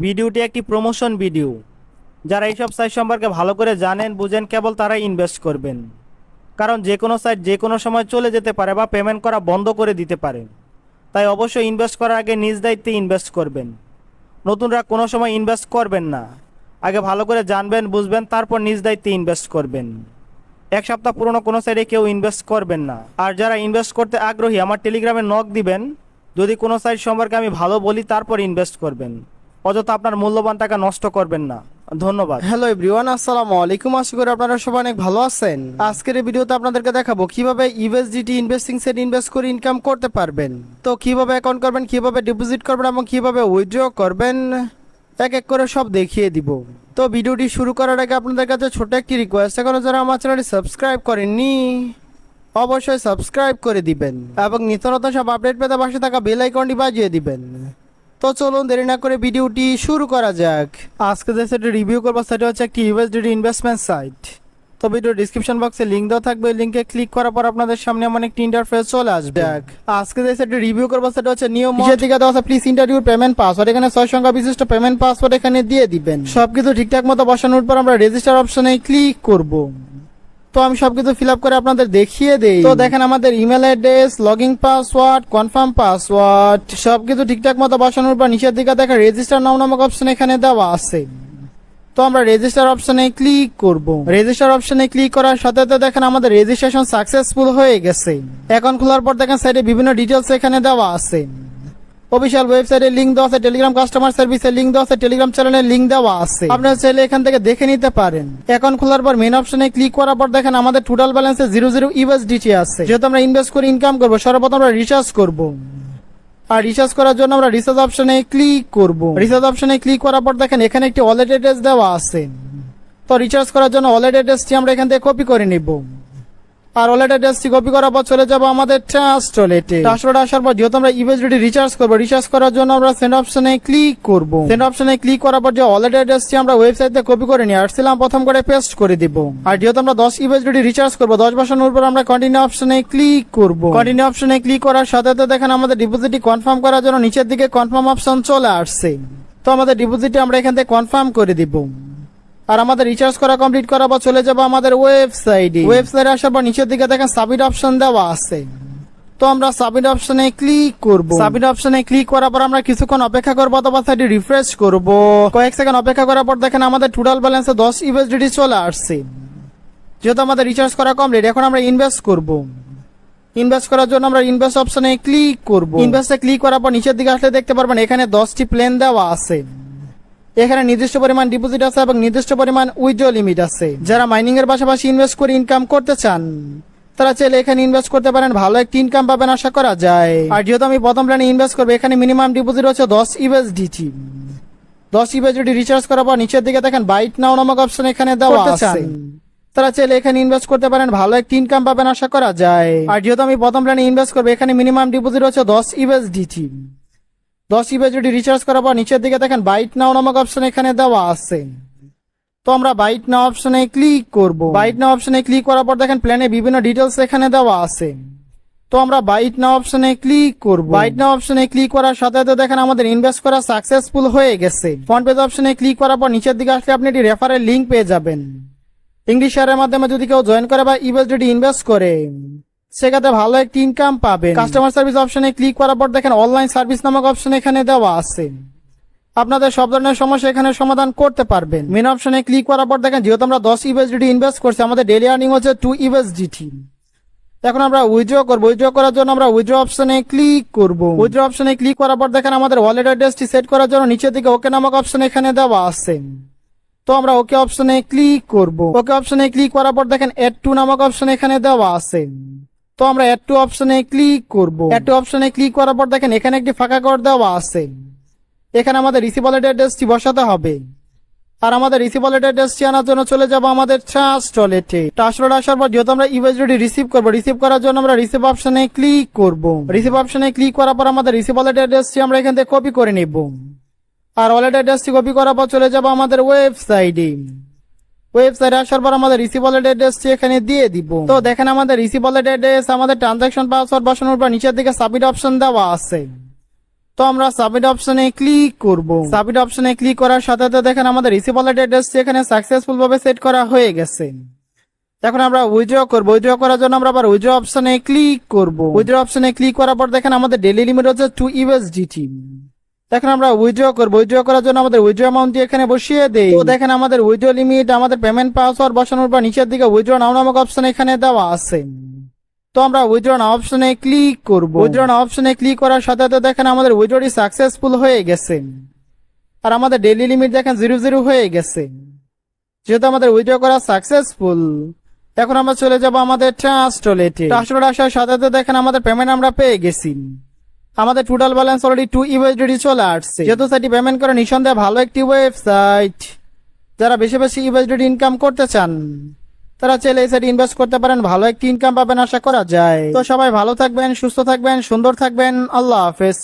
ভিডিওটি একটি promotion video. যারা এইসব সাইট সম্পর্কে ভালো করে জানেন বুঝেন কেবল তারাই ইনভেস্ট করবেন, কারণ যে কোনো সাইট যে কোনো সময় চলে যেতে পারে বা পেমেন্ট করা বন্ধ করে দিতে পারে। তাই অবশ্যই ইনভেস্ট করার আগে নিজ দায়িত্বে ইনভেস্ট করবেন। নতুনরা কোনো সময় ইনভেস্ট করবেন না, আগে ভালো করে জানবেন বুঝবেন তারপর নিজ দায়িত্বে ইনভেস্ট করবেন। এক সপ্তাহ পুরনো কোনো সাইটে কেউ ইনভেস্ট করবেন না। আর যারা ইনভেস্ট করতে আগ্রহী আমার টেলিগ্রামে নক দিবেন, যদি কোনো সাইট সম্পর্কে আমি ভালো বলি তারপর ইনভেস্ট করবেন। অযথা আপনার মূল্যবান টাকা নষ্ট করবেন না। ধন্যবাদ। হ্যালো এভরিওয়ান, আসসালামু আলাইকুম। আশা করি আপনারা সবাই অনেক ভালো আছেন। আজকের এই ভিডিওতে আপনাদেরকে দেখাবো কিভাবে ইউএসডিটি ইনভেস্টিং সেট ইনভেস্ট করে ইনকাম করতে পারবেন। তো কিভাবে অ্যাকাউন্ট করবেন, কিভাবে ডিপোজিট করবেন এবং কিভাবে উইথড্র করবেন এক এক করে সব দেখিয়ে দিব। তো ভিডিওটি শুরু করার আগে আপনাদের কাছে ছোট একটি রিকোয়েস্ট, এখনো যারা আমার চ্যানেলটি সাবস্ক্রাইব করেননি অবশ্যই সাবস্ক্রাইব করে দিবেন এবং নিত্য নতুন সব আপডেট পেতে পাশে থাকা বেল আইকনটি বাজিয়ে দিবেন। তো চলুন দেরি না করে ভিডিওটি শুরু করা যাক। আজকে যে সাইটে রিভিউ করবো সেটা হচ্ছে একটি ইউএসডিটি ইনভেস্টমেন্ট সাইট। তো ভিডিও ডিসক্রিপশন বক্সে লিঙ্ক দেওয়া থাকবে, লিঙ্কে ক্লিক করার পর আপনাদের সামনে এমন একটি ইন্টারফেস চলে আসবে। আজকে যে সাইটে রিভিউ করবো সেটা হচ্ছে নিয়ম দিকে দেওয়া আছে প্লিজ ইন্টারভিউ পেমেন্ট পাসওয়ার্ড। এখানে 6 সংখ্যা বিশিষ্ট পেমেন্ট পাসওয়ার্ড এখানে দিয়ে দিবেন। সবকিছু ঠিকঠাক মতো বসানোর পর আমরা রেজিস্টার অপশনে ক্লিক করব। তো আমি সবকিছু ফিল আপ করে আপনাদের দেখিয়ে দেই। তো দেখেন আমাদের email address, login password, confirm password সবকিছু ঠিকঠাক মতো বসানোর পর নিচের দিকে দেখেন রেজিস্টার নাও নামক অপশন এখানে দেওয়া আছে। তো আমরা রেজিস্টার অপশনে ক্লিক করব। রেজিস্টার অপশনে ক্লিক করার সাথে সাথে দেখেন আমাদের রেজিস্ট্রেশন সাকসেসফুল হয়ে গেছে। অ্যাকাউন্ট খোলার পর দেখেন সাইডে বিভিন্ন ডিটেলস এখানে দেওয়া আছে। অফিসিয়াল ওয়েবসাইটের লিংক দেওয়া আছে, টেলিগ্রাম কাস্টমার সার্ভিসের লিংক দেওয়া আছে, টেলিগ্রাম চ্যানেলের লিংক দেওয়া আছে। আপনারা চাইলে এখান থেকে দেখে নিতে পারেন। অ্যাকাউন্ট খোলার পর মেন অপশনে ক্লিক করার পর দেখেন আমাদের টোটাল ব্যালেন্সে 00 ইউএসডিটি আছে। যেহেতু আমরা ইনভেস্ট করে ইনকাম করবো, সর্বপ্রথম আমরা রিচার্জ করব। আর রিচার্জ করার জন্য আমরা রিচার্জ অপশনে ক্লিক করব। রিচার্জ অপশনে ক্লিক করার পর দেখেন এখানে একটি ওয়ালেট অ্যাড্রেস দেওয়া আছে। তো রিচার্জ করার জন্য ওয়ালেট অ্যাড্রেসটি আমরা এখান থেকে কপি করে নিব। আর ওয়ালেট অ্যাড্রেসটি কপি করার পর চলে যাব আমাদের ট্রাস্ট ওয়ালেটে। ট্রাস্ট ওয়ালেটে আসার পর যেহেতু আমরা ইউএসডিটি রিচার্জ করব, রিচার্জ করার জন্য আমরা সেন্ড অপশনে ক্লিক করব। সেন্ড অপশনে ক্লিক করার পর যে ওয়ালেট অ্যাড্রেসটি আমরা ওয়েবসাইট থেকে কপি করে নিয়ে আসছিলাম প্রথম করে পেস্ট করে দিব। আর যেহেতু আমরা 10 ইউএসডিটি রিচার্জ করব, 10 বসানোর পর আমরা কন্টিনিউ অপশনে ক্লিক করব। কন্টিনিউ অপশনে ক্লিক করার সাথে সাথে দেখেন আমাদের ডিপোজিটটি কনফার্ম করার জন্য নিচের দিকে কনফার্ম অপশন চলে আসছে। তো আমাদের ডিপোজিটটি আমরা এখান থেকে কনফার্ম করে দিব। আর আমাদের রিচার্জ করা কমপ্লিট করার পর চলে যাব আমাদের ওয়েবসাইটে। ওয়েবসাইটে আসার পর নিচের দিকে দেখেন সাবমিট অপশন দেওয়া আছে। তো আমরা সাবমিট অপশনে ক্লিক করব। সাবমিট অপশনে ক্লিক করার পর আমরা কিছুক্ষণ অপেক্ষা করব অথবা সাইটে রিফ্রেশ করব। কয়েক সেকেন্ড অপেক্ষা করার পর দেখেন আমাদের টোটাল ব্যালেন্সে 10 ইউএসডিটি চলে আসছে। যেহেতু আমাদের রিচার্জ করা কমপ্লিট, এখন আমরা ইনভেস্ট করব। ইনভেস্ট করার জন্য আমরা ইনভেস্ট অপশনে ক্লিক করব। ইনভেস্টে ক্লিক করার পর নিচের দিকে আসলে দেখতে পারবেন এখানে 10টি প্ল্যান দেওয়া আছে। এখানে নির্দিষ্ট পরিমাণ ডিপোজিট আছে এবং নির্দিষ্ট পরিমাণ উইথড্র লিমিট আছে। যারা মাইনিং এর পাশাপাশি ইনভেস্ট করে ইনকাম করতে চান তারা চাইলে এখানে ইনভেস্ট করতে পারেন, ভালো একটি ইনকাম পাবেন আশা করা যায়। আর যেহেতু আমি প্রথম প্ল্যানে ইনভেস্ট করবো, এখানে মিনিমাম ডিপোজিট হচ্ছে 10 ইউএসডিটি। 10 ইউএসডিটি রিচার্জ করার পর নিচের দিকে দেখেন বাইট নাও নামক অপশন এখানে দেওয়া আছে। তারা চাইলে এখানে ইনভেস্ট করতে পারেন, ভালো একটি ইনকাম পাবেন আশা করা যায়। আর যেহেতু আমি প্রথম প্ল্যানে ইনভেস্ট করবো, এখানে মিনিমাম ডিপোজিট হচ্ছে 10 ইউএসডিটি। 10 ইউএসডিটি রিচার্জ করার পর নিচের দিকে দেখেন বাইট নাও নামক অপশন এখানে দেওয়া আছে। তো আমরা বাইট নাও অপশনে ক্লিক করব। বাইট নাও অপশনে ক্লিক করার পর দেখেন প্ল্যানে বিভিন্ন ডিটেলস এখানে দেওয়া আছে। তো আমরা বাইট নাও অপশনে ক্লিক করব। বাইট নাও অপশনে ক্লিক করার সাথে সাথে দেখেন আমাদের ইনভেস্ট করা সাকসেসফুল হয়ে গেছে। ফ্রন্ট পেজ অপশনে ক্লিক করার পর নিচের দিকে আসলে আপনি একটি রেফারেল লিংক পেয়ে যাবেন। ইংলিশ শেয়ারের মাধ্যমে যদি কেউ জয়েন করে বা ইউএসডিটি ইনভেস্ট করে সেক্ষেত্রে ভালো একটি ইনকাম পাবেন। কাস্টমার সার্ভিস অপশনে ক্লিক করার পর দেখেন অনলাইন সার্ভিস নামক অপশন এখানে দেওয়া আছে। আপনাদের সব ধরনের সমস্যা এখানে সমাধান করতে পারবেন। মেন অপশনে ক্লিক করার পর দেখেন যেহেতু আমরা 10 ইউএসডিটি ইনভেস্ট করছি, আমাদের ডেইলি আর্নিং হচ্ছে 2 ইউএসডিটি। এখন আমরা উইথড্র করব। উইথড্র করার জন্য আমরা উইথড্র অপশনে ক্লিক করব। উইথড্র অপশনে ক্লিক করার পর দেখেন আমাদের ওয়ালেট অ্যাড্রেসটি সেট করার জন্য নিচের দিকে ওকে নামক অপশন এখানে দেওয়া আছে। তো আমরা ওকে অপশনে ক্লিক করব। ওকে অপশনে ক্লিক করার পর দেখেন অ্যাড টু নামক অপশন এখানে দেওয়া আছে। তো আমরা অ্যাড টু অপশনে ক্লিক করব। অ্যাড টু অপশনে ক্লিক করার পর দেখেন এখানে একটি ফাঁকা ঘর দেওয়া আছে। এখানে আমাদের রিসিভ ওয়ালেট অ্যাড্রেসটি বসাতে হবে। আর আমাদের রিসিভ ওয়ালেট অ্যাড্রেসটি আনার জন্য চলে যাব আমাদের ট্রাস্ট ওয়ালেটে। ট্রাস্ট ওয়ালেটে আসার পর যেহেতু আমরা ইউএসডিটি রিসিভ করব, রিসিভ করার জন্য আমরা রিসিভ অপশনে ক্লিক করব। রিসিভ অপশনে ক্লিক করার পর আমাদের রিসিভ ওয়ালেট অ্যাড্রেসটি আমরা এখান থেকে কপি করে নিব। আর ওয়ালেট অ্যাড্রেসটি কপি করার পর চলে যাব আমাদের ওয়েবসাইটে। ওয়েবসাইটে আসার পর আমাদের রিসিভ ওয়ালেট অ্যাড্রেসটি এখানে দিয়ে দিব। তো দেখেন আমাদের রিসিভ ওয়ালেট অ্যাড্রেস, আমাদের ট্রানজাকশন পাসওয়ার্ড বসানোর পর নিচের দিকে সাবমিট অপশন দেওয়া আছে। তো আমরা সাবমিট অপশনে ক্লিক করব। সাবমিট অপশনে ক্লিক করার সাথে সাথে দেখেন আমাদের রিসিভ ওয়ালেট অ্যাড্রেসটি এখানে সাকসেসফুল ভাবে সেট করা হয়ে গেছে। এখন আমরা উইথড্র করব। উইথড্র করার জন্য আমরা আবার উইথড্র অপশনে ক্লিক করব। উইথড্র অপশনে ক্লিক করার পর দেখেন আমাদের ডেইলি লিমিট হচ্ছে 2 ইউএসডিটি। এখন আমরা উইথড্র করব। উইথড্র করার জন্য আমাদের উইথড্র অ্যামাউন্টটি এখানে বসিয়ে দেই। তো দেখেন আমাদের উইথড্র লিমিট, আমাদের পেমেন্ট পাসওয়ার্ড বসানোর পর নিচের দিকে উইথড্র নাও নামক অপশন এখানে দেওয়া আছে। তো আমরা উইথড্র নাও অপশনে ক্লিক করব। উইথড্র নাও অপশনে ক্লিক করার সাথে সাথে দেখেন আমাদের উইথড্রটি সাকসেসফুল হয়ে গেছে। আর আমাদের ডেইলি লিমিট দেখেন 00 হয়ে গেছে। যেহেতু আমাদের উইথড্র করা সাকসেসফুল, এখন আমরা চলে যাব আমাদের ট্রাস্ট ওয়ালেটে। ট্রাস্ট ওয়ালেট আসার সাথে সাথে দেখেন আমাদের পেমেন্ট আমরা পেয়ে গেছি। আমাদের টোটাল ব্যালেন্স অলরেডি 2 ইউএসডিটি চলে আসছে। যেহেতু সেটি পেমেন্ট করে নিঃসন্দেহে ভালো একটি ওয়েবসাইট। যারা বেশি বেশি ইউএসডিটি ইনকাম করতে চান তারা চাইলে এই সাইটে ইনভেস্ট করতে পারেন, ভালো একটি ইনকাম পাবেন আশা করা যায়। তো সবাই ভালো থাকবেন, সুস্থ থাকবেন, সুন্দর থাকবেন। আল্লাহ হাফেজ।